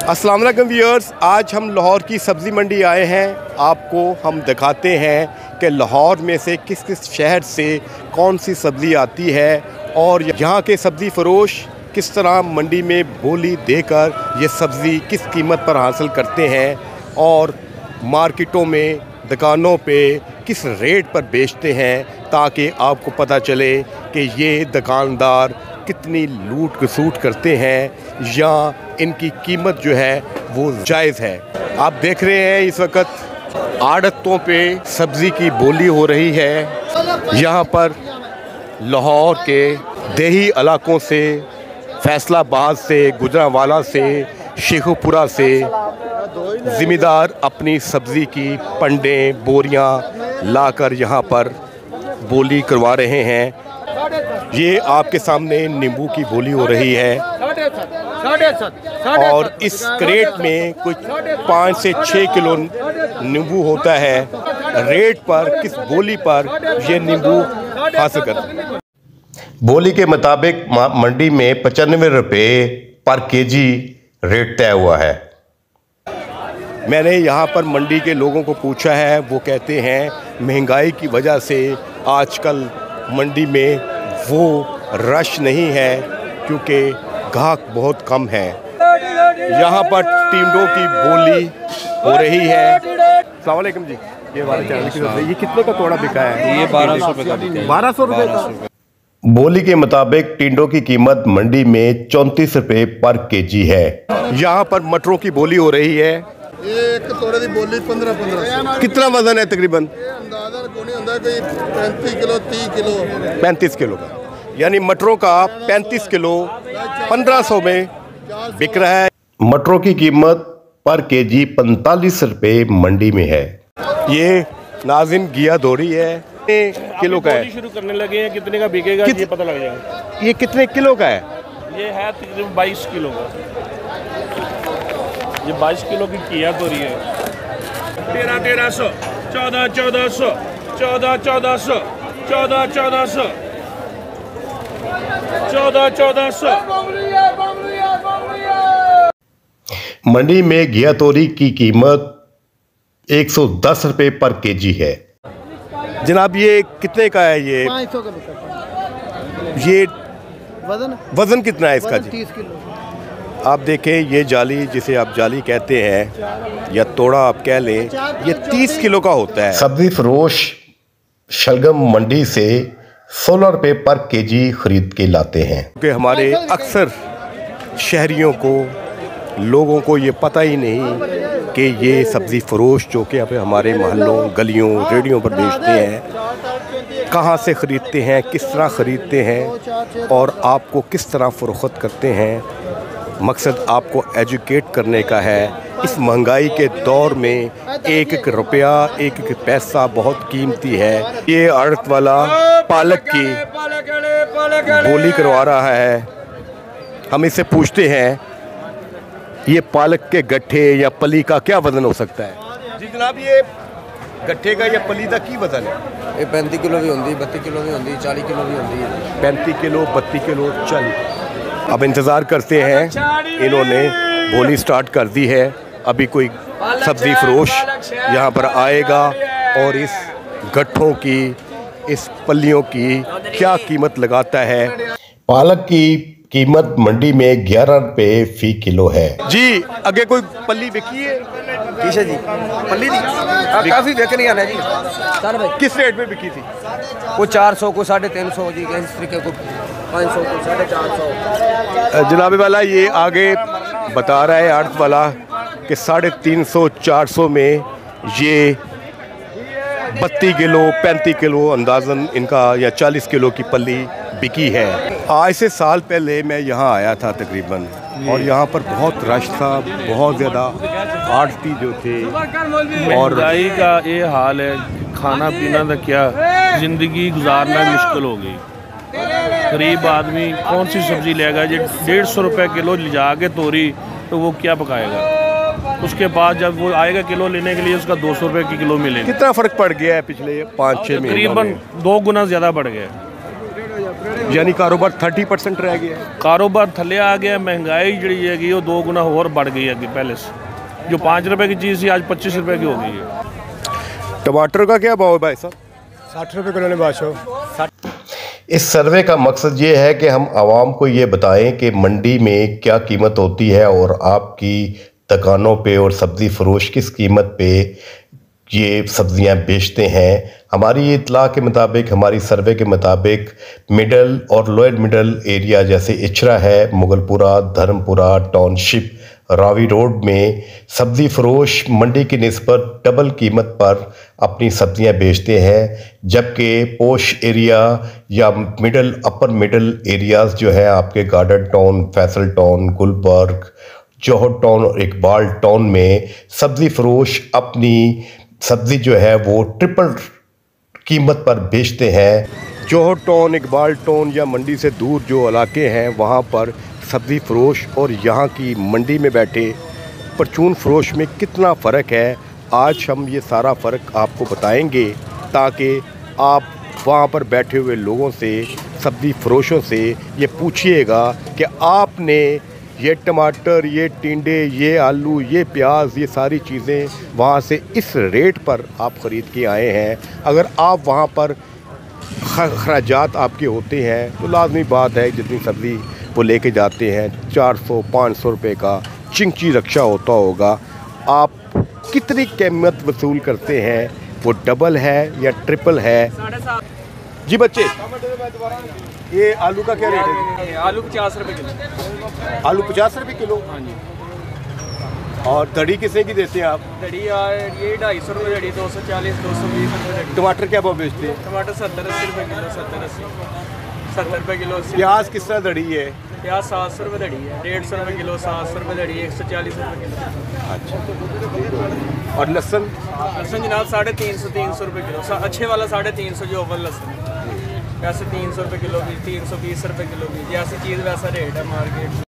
अस्सलाम वालेकुम व्यूअर्स, आज हम लाहौर की सब्ज़ी मंडी आए हैं। आपको हम दिखाते हैं कि लाहौर में से किस किस शहर से कौन सी सब्ज़ी आती है और यहाँ के सब्ज़ी फ़रोश किस तरह मंडी में बोली देकर ये सब्ज़ी किस कीमत पर हासिल करते हैं और मार्केटों में दुकानों पे किस रेट पर बेचते हैं, ताकि आपको पता चले कि ये दुकानदार कितनी लूट खसूट करते हैं या इनकी कीमत जो है वो जायज़ है। आप देख रहे हैं इस वक्त आड़तों पे सब्ज़ी की बोली हो रही है। यहाँ पर लाहौर के देही इलाकों से, फैसलाबाद से, गुजरांवाला से, शेखुपुरा से ज़िम्मेदार अपनी सब्ज़ी की पंडें बोरियां लाकर यहाँ पर बोली करवा रहे हैं। ये आपके सामने नींबू की बोली हो रही है और इस क्रेट में कुछ 5 से 6 किलो नींबू होता है। रेट पर किस बोली पर ये नींबू हासिल करते हैं? बोली के मुताबिक मंडी में 95 रुपये पर केजी रेट तय हुआ है। मैंने यहाँ पर मंडी के लोगों को पूछा है, वो कहते हैं महंगाई की वजह से आजकल मंडी में वो रश नहीं है क्योंकि ग्राहक बहुत कम है। यहाँ पर टिंडों की बोली हो रही है। अस्सलाम वालेकुम जी, ये हमारे चैनल की ये कितने का तोड़ा बिका है? ये 1200 रुपये का बिका है। 1200 रुपये का। बोली के मुताबिक टिंडों की कीमत मंडी में 34 रुपये पर केजी है। यहाँ पर मटरों की बोली हो रही है। एक तोड़े की बोली 1500। कितना वजन है तकरीबन? अंदाजा कोई होता है 35 किलो 30 किलो 35 किलो का, यानी मटरों का 35 किलो 1500 में बिक रहा है। मटरों की कीमत पर केजी 45 रुपये मंडी में है। ये नाज़िम घिया दोरी है, किलो का है। शुरू करने लगे हैं, कितने का बिकेगा ये पता लग जाएगा। ये कितने किलो का है? ये है तकरीबन 22 किलो का। ये 22 किलो की घिया दोरी है। 1300, 1400, 1400, 1400, 1400। मंडी में घिया तोरी की कीमत 110 रुपये पर केजी है। जनाब ये कितने का है? ये 500 का बिकता है। ये वजन कितना है इसका? 30 किलो। आप देखें, ये जाली जिसे आप जाली कहते हैं या तोड़ा आप कह लें, ये 30 किलो का होता है। सब्जी फरोश शलगम मंडी से 16 रुपये पर केजी खरीद के लाते हैं क्योंकि हमारे अक्सर शहरियों को, लोगों को ये पता ही नहीं कि ये सब्ज़ी फरोश जो कि हमारे मोहल्लों, गलियों, रेडियों पर बेचते हैं, कहाँ से ख़रीदते हैं, किस तरह ख़रीदते हैं और आपको किस तरह फ़रोख्त करते हैं। मकसद आपको एजुकेट करने का है। इस महंगाई के दौर में एक एक रुपया, एक एक पैसा बहुत कीमती है। ये आड़त वाला पालक की बोली करवा रहा है। हम इससे पूछते हैं ये पालक के गट्ठे या पली का क्या वज़न हो सकता है? जी जनाब, ये गट्ठे का या पली का की वज़न है? ये 35 किलो भी होती, 32 किलो भी होती, 40 किलो भी होती। 35 किलो 32 किलो। चल अब इंतज़ार करते हैं, इन्होंने बोली स्टार्ट कर दी है। अभी कोई सब्ज़ी फरोश यहाँ पर आएगा और इस गट्ठों की, इस पल्लियों की क्या कीमत लगाता है। पालक की कीमत मंडी में 11 रुपये फी किलो है। जी आगे कोई पल्ली बिकी है? किसे जी? पल्ली नहीं, काफ़ी बिक रही है ना जी। किस रेट में बिकी थी? को 400 को 350 जी, इस तरीके को 500 को 450। जनाबे वाला ये आगे बता रहा है आड़त वाला कि 350 400 में ये 32 किलो 35 किलो अंदाज़न इनका या 40 किलो की पल्ली बिकी है। आज से साल पहले मैं यहाँ आया था तकरीबन, और यहाँ पर बहुत रश था, बहुत ज़्यादा आड़ती जो थे। और महंगाई का ये हाल है, खाना पीना तो क्या, ज़िंदगी गुजारना मुश्किल हो गई। गरीब आदमी कौन सी सब्ज़ी लेगा? ये 150 रुपये किलो ले जाके तोरी तो वो क्या पकाएगा? उसके बाद जब वो आएगा किलो लेने के लिए उसका 200 रुपये की किलो मिलेगा। कितना फ़र्क पड़ गया है पिछले 5-6 महीनों में? तकरीबन 2 गुना ज़्यादा बढ़ गया। यानी कारोबार 30% रह गया है। कारोबार थले आ गया, महंगाई जी हैगी वो 2 गुना होर बढ़ गई है पहले से। जो 5 रुपए की चीज़ थी आज 25 रुपए की हो गई है। टमाटर का क्या भाव है भाई साहब? 60 रुपये किलो ने बादशाह। इस सर्वे का मकसद ये है कि हम आवाम को ये बताएं कि मंडी में क्या कीमत होती है और आपकी दुकानों पे और सब्ज़ी फरोश किस कीमत पे ये सब्ज़ियां बेचते हैं। हमारी इतला के मुताबिक, हमारी सर्वे के मुताबिक मिडल और लोअर मिडल एरिया जैसे इचरा है, मुगलपुरा, धर्मपुरा टाउनशिप, रावी रोड में सब्ज़ी फरोश मंडी की निस्बत डबल कीमत पर अपनी सब्ज़ियां बेचते हैं, जबकि पोश एरिया या मिडल अपर मिडल एरियाज़ जो है आपके Garden Town, Faisal Town, Gulberg, Johar Town और इकबाल टाउन में सब्ज़ी फरोश अपनी सब्ज़ी जो है वो ट्रिपल कीमत पर बेचते हैं। जौहर टाउन, इकबाल टाउन या मंडी से दूर जो इलाके हैं वहाँ पर सब्ज़ी फ़रोश और यहाँ की मंडी में बैठे परचून फ़रोश में कितना फ़र्क है, आज हम ये सारा फ़र्क आपको बताएंगे ताकि आप वहाँ पर बैठे हुए लोगों से, सब्ज़ी फ़रोशों से ये पूछिएगा कि आपने ये टमाटर, ये टिंडे, ये आलू, ये प्याज, ये सारी चीज़ें वहाँ से इस रेट पर आप ख़रीद के आए हैं। अगर आप वहाँ पर खर्चात आपके होते हैं तो लाजमी बात है जितनी सब्ज़ी वो लेके जाते हैं 400-500 रुपये का चिंची रक्षा होता होगा। आप कितनी कीमत वसूल करते हैं, वो डबल है या ट्रिपल है? जी बच्चे, ये आलू का क्या रेट है? आलू 50 रुपये किलो। आलू 50 रुपये किलो? हाँ जी। और दड़ी कितने की देते हैं आप? दड़ी यार ये 250 रुपये दड़ी, 240-220 रुपये दड़ी। टमाटर क्या भाव बेचते हैं? टमाटर 70-80 रुपये किलो, 70 रुपये किलो। 80 प्याज किस तरह दड़ी है? प्याज 700 रुपये दड़ी है, 150 रुपये किलो, 700 रुपये दड़ी, 140 रुपये किलो। अच्छा। और लहसुन? लहसुन जनाब 350-300 रुपये किलो, अच्छे वाला 350 जो ओवल लहसुन, वैसे 300 रुपये किलो भी, 320 रुपये किलो भी, जैसी चीज़ वैसा रेट है मार्केट।